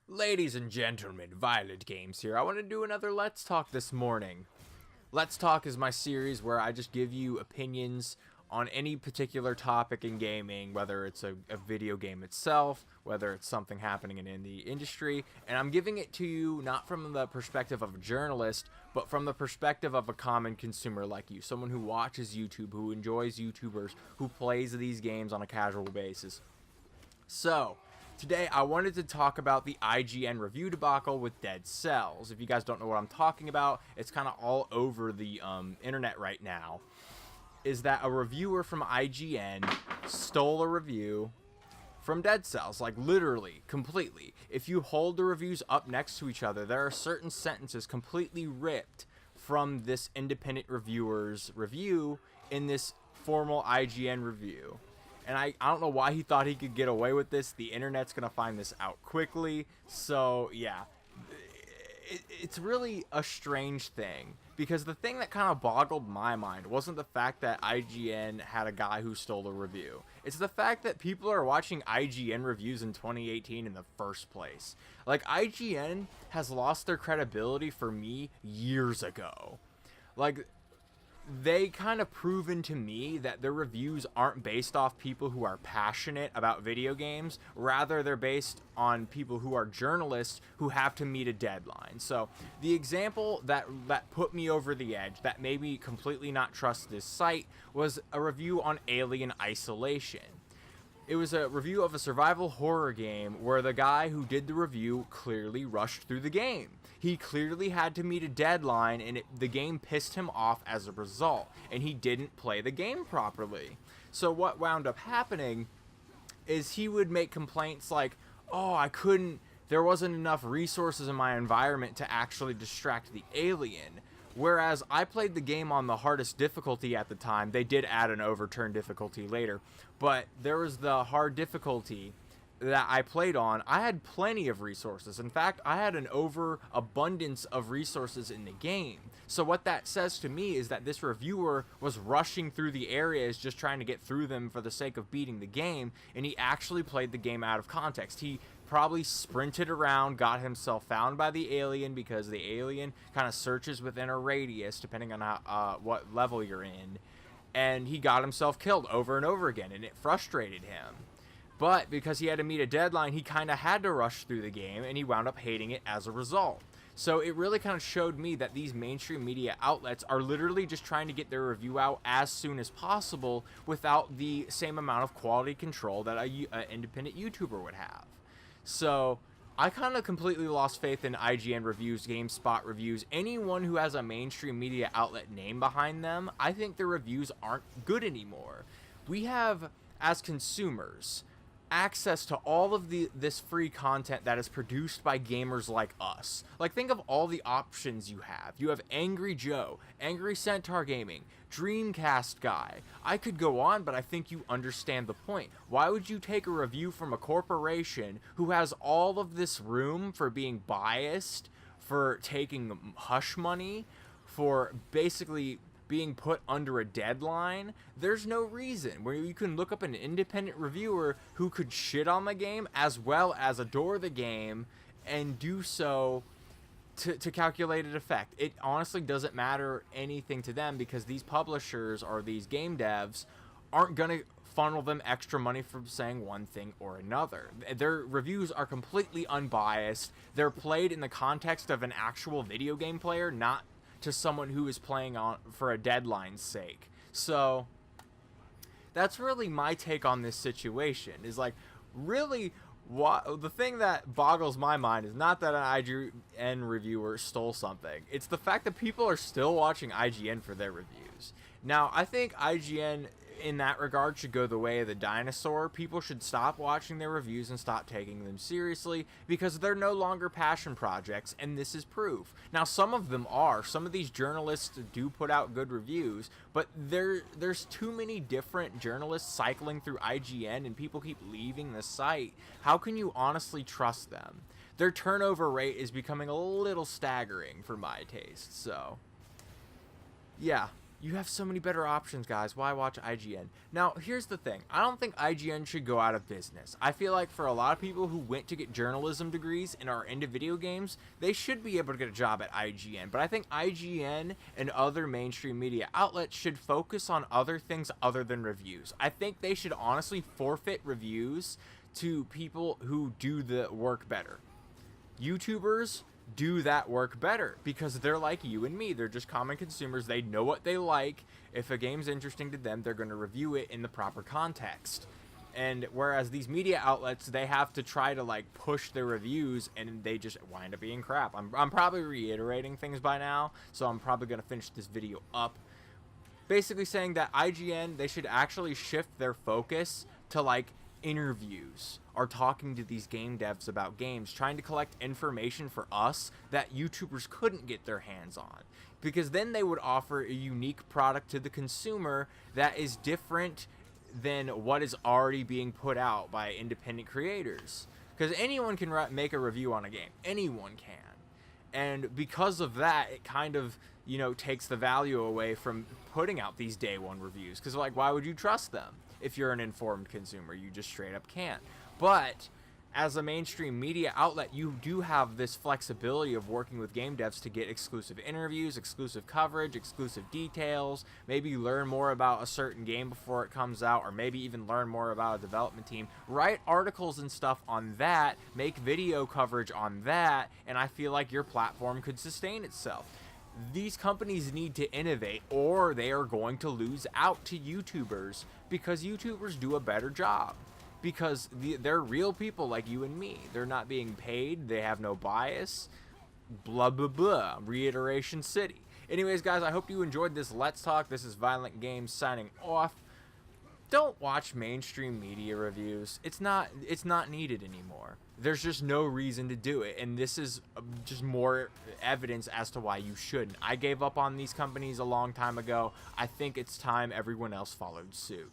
Ladies and gentlemen, Violet Games here. I want to do another Let's Talk this morning. Let's Talk is my series where I just give you opinions on any particular topic in gaming, whether it's a video game itself, whether it's something happening in the industry, and I'm giving it to you not from the perspective of a journalist, but from the perspective of a common consumer like you, someone who watches YouTube, who enjoys YouTubers, who plays these games on a casual basis. So, today I wanted to talk about the IGN review debacle with Dead Cells. If you guys don't know what I'm talking about, it's kind of all over the internet right now. Is that a reviewer from IGN stole a review from Dead Cells, like literally, completely. If you hold the reviews up next to each other, there are certain sentences completely ripped from this independent reviewer's review in this formal IGN review. And I don't know why he thought he could get away with this. The internet's going to find this out quickly. So, yeah. It's really a strange thing. Because the thing that kind of boggled my mind wasn't the fact that IGN had a guy who stole a review. It's the fact that people are watching IGN reviews in 2018 in the first place. Like, IGN has lost their credibility for me years ago. Like, they kind of proven to me that their reviews aren't based off people who are passionate about video games. Rather, they're based on people who are journalists who have to meet a deadline. So the example that put me over the edge, that made me completely not trust this site, was a review on Alien Isolation. It was a review of a survival horror game where the guy who did the review clearly rushed through the game. He clearly had to meet a deadline, and the game pissed him off as a result, and he didn't play the game properly. So what wound up happening is he would make complaints like, oh, there wasn't enough resources in my environment to actually distract the alien. Whereas I played the game on the hardest difficulty at the time. They did add an overturned difficulty later. But there was the hard difficulty that I played on. I had plenty of resources. In fact, I had an overabundance of resources in the game. So what that says to me is that this reviewer was rushing through the areas just trying to get through them for the sake of beating the game, and he actually played the game out of context. He probably sprinted around, got himself found by the alien, because the alien kind of searches within a radius depending on what level you're in, and he got himself killed over and over again, and it frustrated him. But because he had to meet a deadline, he kind of had to rush through the game, and he wound up hating it as a result. So it really kind of showed me that these mainstream media outlets are literally just trying to get their review out as soon as possible without the same amount of quality control that an independent YouTuber would have. So I kind of completely lost faith in IGN reviews, GameSpot reviews, anyone who has a mainstream media outlet name behind them. I think their reviews aren't good anymore. We have, as consumers, access to all of this free content that is produced by gamers like us. Like, think of all the options you have. You have Angry Joe, Angry Centaur Gaming, Dreamcast Guy. I could go on, but I think you understand the point. Why would you take a review from a corporation who has all of this room for being biased, for taking hush money, for basically being put under a deadline? There's no reason where you can look up an independent reviewer who could shit on the game as well as adore the game and do so to calculated effect. It honestly doesn't matter anything to them, because these publishers or these game devs aren't gonna funnel them extra money for saying one thing or another. Their reviews are completely unbiased. They're played in the context of an actual video game player, not to someone who is playing on for a deadline's sake. So that's really my take on this situation. Is like, really, the thing that boggles my mind is not that an IGN reviewer stole something. It's the fact that people are still watching IGN for their reviews. Now, I think IGN in that regard should go the way of the dinosaur. People should stop watching their reviews and stop taking them seriously, because they're no longer passion projects, and this is proof. Now, some of them are. Some of these journalists do put out good reviews, but there's too many different journalists cycling through IGN, and people keep leaving the site. How can you honestly trust them? Their turnover rate is becoming a little staggering for my taste, so yeah. You have so many better options, guys. Why watch IGN? Now, here's the thing. I don't think IGN should go out of business. I feel like for a lot of people who went to get journalism degrees and are into video games, they should be able to get a job at IGN. But I think IGN and other mainstream media outlets should focus on other things other than reviews. I think they should honestly forfeit reviews to people who do the work better. YouTubers do that work better because they're like you and me. They're just common consumers. They know what they like. If a game's interesting to them, they're going to review it in the proper context. And whereas these media outlets, they have to try to like push their reviews and they just wind up being crap. I'm probably reiterating things by now, so I'm probably going to finish this video up basically saying that IGN, they should actually shift their focus to like interviews or talking to these game devs about games, trying to collect information for us that YouTubers couldn't get their hands on, because then they would offer a unique product to the consumer that is different than what is already being put out by independent creators. Because anyone can make a review on a game, anyone can, and because of that, it kind of, you know, takes the value away from putting out these day one reviews, because like, why would you trust them? If you're an informed consumer, you just straight up can't. But as a mainstream media outlet, you do have this flexibility of working with game devs to get exclusive interviews, exclusive coverage, exclusive details, maybe learn more about a certain game before it comes out, or maybe even learn more about a development team, write articles and stuff on that, make video coverage on that, and I feel like your platform could sustain itself. These companies need to innovate, or they are going to lose out to YouTubers, because YouTubers do a better job. Because they're real people like you and me. They're not being paid. They have no bias. Blah, blah, blah. Reiteration City. Anyways, guys, I hope you enjoyed this Let's Talk. This is Violent Games signing off. Don't watch mainstream media reviews. It's not needed anymore. There's just no reason to do it, and this is just more evidence as to why you shouldn't. I gave up on these companies a long time ago. I think it's time everyone else followed suit.